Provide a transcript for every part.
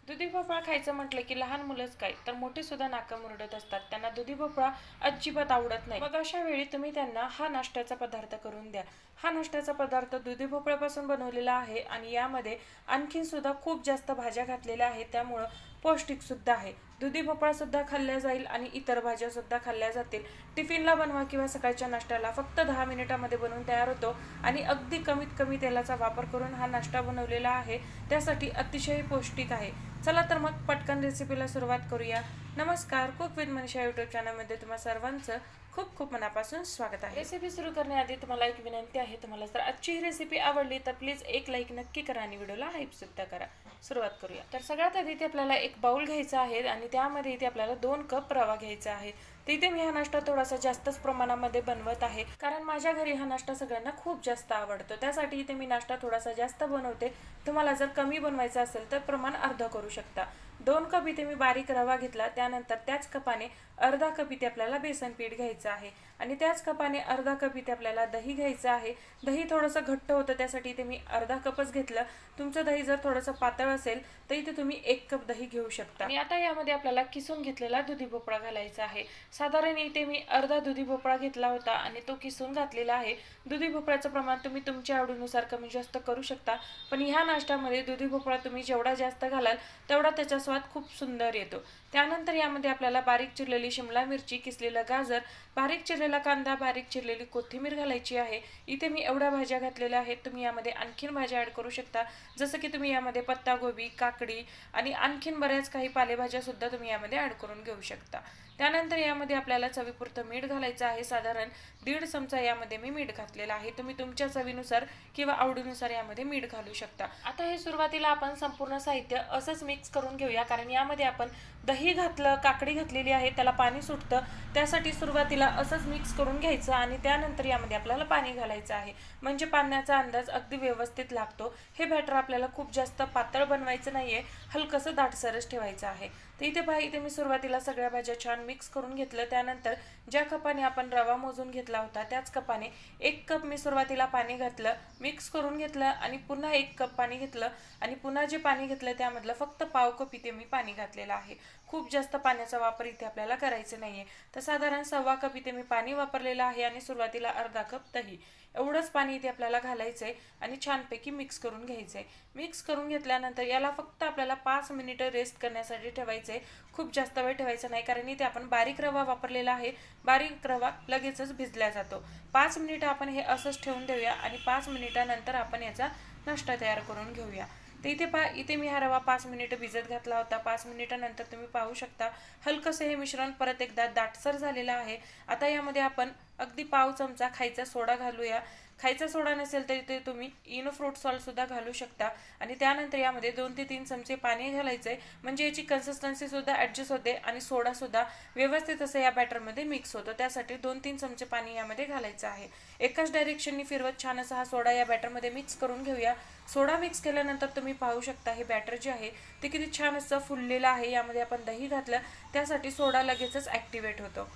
दुधी भोपळा खायचं म्हटलं की लहान मुलंच काय तर मोठे सुद्धा नाका मुरडत असतात. त्यांना दुधी भोपळा अजिबात आवडत नाही. मग अशा वेळी तुम्ही त्यांना हा नाश्त्याचा पदार्थ करून द्या. हा नाश्त्याचा पदार्थ दुधी भोपळ्यापासून बनवलेला आहे आणि यामध्ये आणखीन सुद्धा खूप जास्त भाज्या घातलेल्या आहेत, त्यामुळं पौष्टिक सुद्धा आहे. दुधी भोपळा सुद्धा खाल्ल्या जाईल आणि इतर भाज्या सुद्धा खाल्ल्या जातील. टिफिनला बनवा किंवा सकाळच्या नाश्त्याला फक्त 10 मिनिटांमध्ये बनवून तयार होतो आणि अगदी कमीत कमी तेलाचा वापर करून हा नाश्ता बनवलेला आहे. त्यासाठी अतिशय पौष्टिक आहे. चला तर मग पटकन रेसिपीला सुरुवात करूया. नमस्कार, कुक विथ मनीषा यूट्यूब चॅनलमध्ये तुम्हा सर्वांचं खूप खूप मनापासून स्वागत आहे. रेसिपी सुरू करण्याआधी तुम्हाला एक विनंती आहे, तुम्हाला जर आजची ही रेसिपी आवडली तर प्लीज एक लाईक नक्की करा आणि व्हिडिओला हाईप सुद्धा करा. सुरुवात करूया. तर सगळ्यात आधी इथे आपल्याला एक बाउल घ्यायचा आहे आणि त्यामध्ये इथे आपल्याला 2 कप रवा घ्यायचा आहे. तर इथे मी हा नाश्ता थोडासा जास्तच प्रमाणामध्ये बनवत आहे, कारण माझ्या घरी हा नाश्ता सगळ्यांना खूप जास्त आवडतो. त्यासाठी इथे मी नाश्ता थोडासा जास्त बनवते. तुम्हाला जर कमी बनवायचा असेल तर प्रमाण अर्धा करू शकता. 2 कप इथे मी बारीक रवा घेतला. त्यानंतर त्याच कपाने अर्धा कप इथे आपल्याला बेसन पीठ घ्यायचं आहे आणि त्याच कपाने अर्धा कप इथे आपल्याला दही घ्यायचं आहे. दही थोडंसं घट्ट होतं, त्यासाठी इथे मी अर्धा कपच घेतलं. तुमचं दही जर थोडंसं पातळ असेल तर इथे तुम्ही 1 कप दही घेऊ शकता. आणि आता यामध्ये आपल्याला किसून घेतलेला दुधी भोपळा घालायचा आहे. साधारण इथे मी अर्धा दुधी भोपळा घेतला होता आणि तो किसून घातलेला आहे. दुधी भोपळ्याचं प्रमाण तुम्ही तुमच्या आवडीनुसार कमी जास्त करू शकता, पण ह्या नाश्त्यामध्ये दुधी भोपळा तुम्ही जेवढा जास्त घालाल तेवढा त्याचा स्वाद खूप सुंदर येतो. त्यानंतर यामध्ये आपल्याला बारीक चिरलेली शिमला मिरची, किसलेलं गाजर, बारीक चिरलेला कांदा, बारीक चिरलेली कोथिंबीर घालायची आहे. इथे मी एवढ्या भाज्या घातलेल्या आहेत. तुम्ही यामध्ये आणखीन भाज्या ॲड करू शकता, जसं की तुम्ही यामध्ये पत्तागोबी, काकडी आणि आणखीन बऱ्याच काही पालेभाज्या सुद्धा तुम्ही यामध्ये ॲड करून घेऊ शकता. त्यानंतर यामध्ये आपल्याला चवीपुरतं मीठ घालायचं आहे. साधारण 1.5 चमचा यामध्ये मी मीठ घातलेलं आहे. तुम्ही तुमच्या चवीनुसार किंवा आवडीनुसार यामध्ये मीठ घालू शकता. आता हे सुरुवातीला आपण संपूर्ण साहित्य असंच मिक्स करून घेऊया, कारण यामध्ये आपण दही घातलं, काकडी घातलेली आहे, त्याला पाणी सुटतं. त्यासाठी सुरुवातीला असंच मिक्स करून घ्यायचं आणि त्यानंतर यामध्ये आपल्याला पाणी घालायचं आहे, म्हणजे पाण्याचा अंदाज अगदी व्यवस्थित लागतो. हे बॅटर आपल्याला खूप जास्त पातळ बनवायचं नाहीये, हलकंसं दाटसरच ठेवायचं आहे. तर इथे मी सुरुवातीला सगळ्या भाज्या छान मिक्स करून घेतलं. त्यानंतर ज्या कपाने आपण रवा मोजून घेतला होता त्याच कपाने 1 कप मी सुरुवातीला पाणी घातलं, मिक्स करून घेतलं आणि पुन्हा 1 कप पाणी घेतलं आणि पुन्हा जे पाणी घेतलं त्यामधलं फक्त पाव कप इथे मी पाणी घातलेलं आहे. खूप जास्त पाण्याचा वापर इथे आपल्याला करायचा नाहीये. तर साधारण 1.25 कप इथे मी पाणी वापरलेलं आहे आणि सुरुवातीला अर्धा कप दही, एवढंच पाणी इथे आपल्याला घालायचंय आणि छानपैकी मिक्स करून घ्यायचंय. मिक्स करून घेतल्यानंतर याला फक्त आपल्याला 5 मिनिटं रेस्ट करण्यासाठी ठेवायचंय. खूप जास्त वेळ ठेवायचा नाही, कारण इथे आपण बारीक रवा वापरलेला आहे. बारीक रवा लगेचच भिजला जातो. 5 मिनिटं आपण हे असंच ठेवून देऊया आणि 5 मिनिटानंतर आपण याचा नाश्ता तयार करून घेऊया. तर इथे मी हा रवा 5 मिनिटं भिजत घातला होता. 5 मिनिटानंतर तुम्ही पाहू शकता हलकंसं हे मिश्रण परत एकदा दाटसर झालेलं आहे. आता यामध्ये आपण अगदी पाव चमचा खायचा सोडा घालूया. खायचा सोडा नसेल तर इथे तुम्ही इनो फ्रूट सॉल्ट सुद्धा घालू शकता आणि त्यानंतर यामध्ये 2 ते 3 चमचे पाणी घालायचंय, म्हणजे याची कन्सिस्टन्सी सुद्धा ॲडजस्ट होते आणि सोडा सुद्धा व्यवस्थित असं या बॅटरमध्ये मिक्स होतो. त्यासाठी 2-3 चमचे पाणी यामध्ये घालायचं आहे. एकाच डायरेक्शननी फिरवत छान असा हा सोडा या बॅटरमध्ये मिक्स करून घेऊया. सोडा मिक्स केल्यानंतर तुम्ही पाहू शकता हे बॅटर जे आहे ते किती छान असं फुललेलं आहे. यामध्ये आपण दही घातलं, त्यासाठी सोडा लगेचच ॲक्टिवेट होतो.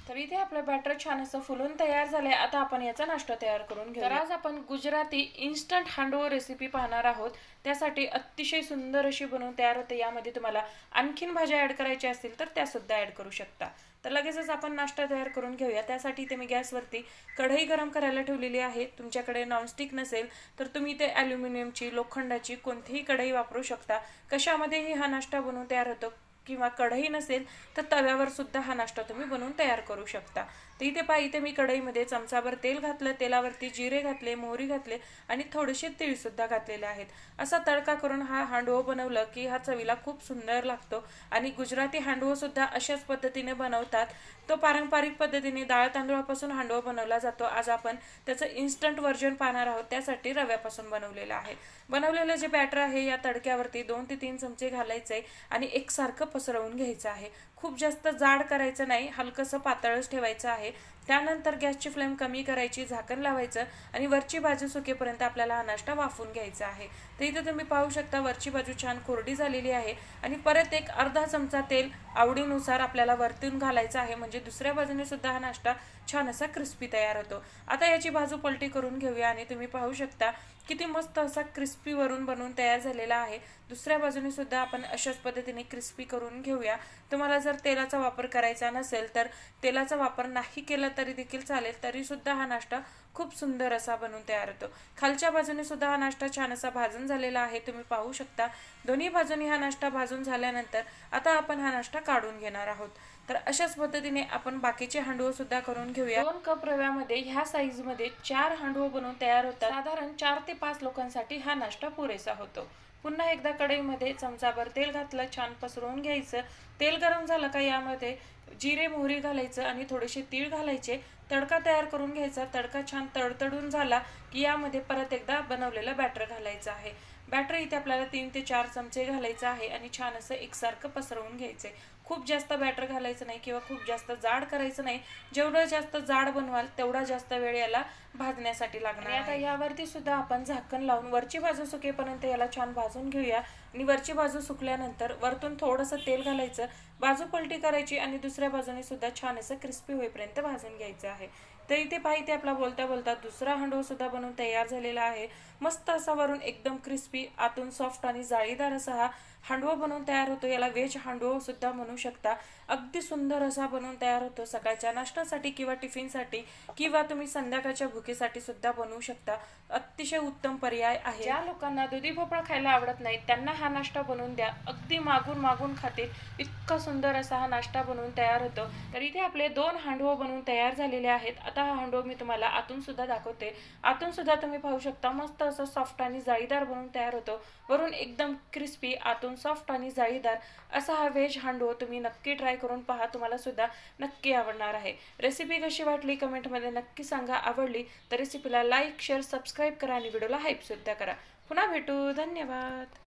तर इथे आपलं बॅटर छान असं फुलून तयार झालंय. आता आपण याचा नाश्ता तयार करून घेऊ. तर आज आपण गुजराती इन्स्टंट हांडवो रेसिपी पाहणार आहोत. त्यासाठी अतिशय सुंदर अशी बनवून तयार होते. यामध्ये तुम्हाला आणखीन भाज्या ॲड करायच्या असतील तर त्या सुद्धा ॲड करू शकता. तर लगेचच आपण नाश्ता तयार करून घेऊया. त्यासाठी इथे मी गॅसवरती कढई गरम करायला ठेवलेली आहे. तुमच्याकडे नॉनस्टिक नसेल तर तुम्ही इथे ॲल्युमिनियमची, लोखंडाची कोणतीही कढई वापरू शकता. कशामध्येही हा नाश्ता बनवून तयार होतो, किंवा कढई नसेल तर तव्यावर सुद्धा हा नाश्ता तुम्ही बनवून तयार करू शकता. तर इथे मी कढईमध्ये चमचाभर तेल घातलं. तेलावरती जिरे घातले, मोहरी घातले आणि थोडेसे तीळ सुद्धा घातलेले आहेत. असा तडका करून हा हांडवो बनवलं की हा चवीला खूप सुंदर लागतो आणि गुजराती हांडवो सुद्धा अशाच पद्धतीने बनवतात. तो पारंपरिक पद्धतीने डाळ तांदूळापासून हांडवो बनवला जातो. आज आपण त्याचं इन्स्टंट व्हर्जन पाहणार आहोत. त्यासाठी रव्यापासून बनवलेलं आहे. बनवलेलं जे बॅटर आहे या तडक्यावरती 2 ते 3 चमचे घालायचे आणि एकसारखं पसरवून घ्यायचं आहे. खूप जास्त जाड करायचं नाही, हलकंसं पातळच ठेवायचं आहे. त्यानंतर गॅसची फ्लेम कमी करायची, झाकण लावायचं आणि वरची बाजू सुकेपर्यंत आपल्याला हा नाश्ता वाफवून घ्यायचा आहे. तर इथे तुम्ही पाहू शकता वरची बाजू छान कोरडी झालेली आहे आणि परत एक अर्धा चमचा तेल आवडीनुसार आपल्याला वरतून घालायचं आहे, म्हणजे दुसऱ्या बाजूने सुद्धा हा नाश्ता छान असा क्रिस्पी तयार होतो. आता याची बाजू पलटी करून घेऊया आणि तुम्ही पाहू शकता किती मस्त असा क्रिस्पी वरून बनवून तयार झालेला आहे. दुसऱ्या बाजूने सुद्धा आपण अशाच पद्धतीने क्रिस्पी करून घेऊया. तुम्हाला जर तेलाचा वापर करायचा नसेल तर तेलाचा वापर नाही केला तरी देखील चालेल, तरी सुद्धा हा नाश्ता खूप सुंदर असा बनवून तयार होतो. खालच्या बाजूने सुद्धा हा नाश्ता छान असा भाजून झालेला आहे, तुम्ही पाहू शकता. दोन्ही बाजूनी हा नाश्ता भाजून झाल्यानंतर आता आपण हा नाश्ता काढून घेणार आहोत. तर अशाच पद्धतीने आपण बाकीचे हांडवं सुद्धा करून घेऊया. 2 कप रव्यामध्ये ह्या साईज मध्ये 4 हांडवं बनवून तयार होतात. साधारण 4 ते 5 लोकांसाठी हा नाश्ता पुरेसा होतो. पुन्हा एकदा कढईमध्ये चमचाभर तेल घातलं, छान पसरवून घ्यायचं. तेल गरम झालं का यामध्ये जिरे मोहरी घालायचं आणि थोडेसे तीळ घालायचे. तडका तयार करून घ्यायचा. तडका छान तडतडून झाला की यामध्ये परत एकदा बनवलेलं बॅटर घालायचं आहे. बॅटर इथे आपल्याला 3 ते 4 चमचे घालायचं आहे आणि छान असं एकसारखं पसरवून घ्यायचंय. खूप जास्त बॅटर घालायचं नाही किंवा खूप जास्त जाड करायचं नाही. जेवढं जास्त जाड बनवाल तेवढा जास्त वेळ याला भाजण्यासाठी लागणार आहे. आता यावरती सुद्धा आपण झाकण लावून वरची बाजू सुकेपर्यंत याला छान भाजून घेऊया आणि वरची बाजू सुकल्यानंतर वरतून थोडंसं तेल घालायचं, बाजू पलटी करायची आणि दुसऱ्या बाजूने सुद्धा छान असं क्रिस्पी होईपर्यंत भाजून घ्यायचं आहे. तर इथे पाहिजे आपला बोलता बोलता दुसरा हांडवं सुद्धा बनवून तयार झालेला आहे. मस्त असा वरून एकदम क्रिस्पी, आतून सॉफ्ट आणि जाळीदार असा हा हांडवं बनवून तयार होतो. याला व्हेज हांडवं सुद्धा म्हणू शकता. अगदी सुंदर असा बनवून तयार होतो. सकाळच्या नाश्त्यासाठी किंवा टिफिनसाठी किंवा तुम्ही संध्याकाळच्या भुकेसाठी सुद्धा बनवू शकता. अतिशय उत्तम पर्याय आहे. ज्या लोकांना दुधी भोपळा खायला आवडत नाही त्यांना हा नाश्ता बनवून द्या, अगदी मागून मागून खातील. इतका सुंदर असा हा नाश्ता बनवून तयार होतो. तर इथे आपले 2 हांडवं बनवून तयार झालेले आहेत. आता हा हांडवं मी तुम्हाला आतून सुद्धा दाखवते. आतून सुद्धा तुम्ही पाहू शकता मस्त असं सॉफ्ट आणि जाळीदार बनवून तयार होतो. वरून एकदम क्रिस्पी, आतून सॉफ्ट आणि जाळीदार असा हा व्हेज हांडवं तुम्ही नक्की ट्राय करून पहा, तुम्हाला सुद्धा नक्की आवडणार आहे. रेसिपी कशी वाटली कमेंटमध्ये नक्की सांगा. आवडली तर रेसिपीला लाईक, शेअर, सबस्क्राईब करा आणि व्हिडिओला हाईप सुद्धा करा. पुन्हा भेटू. धन्यवाद.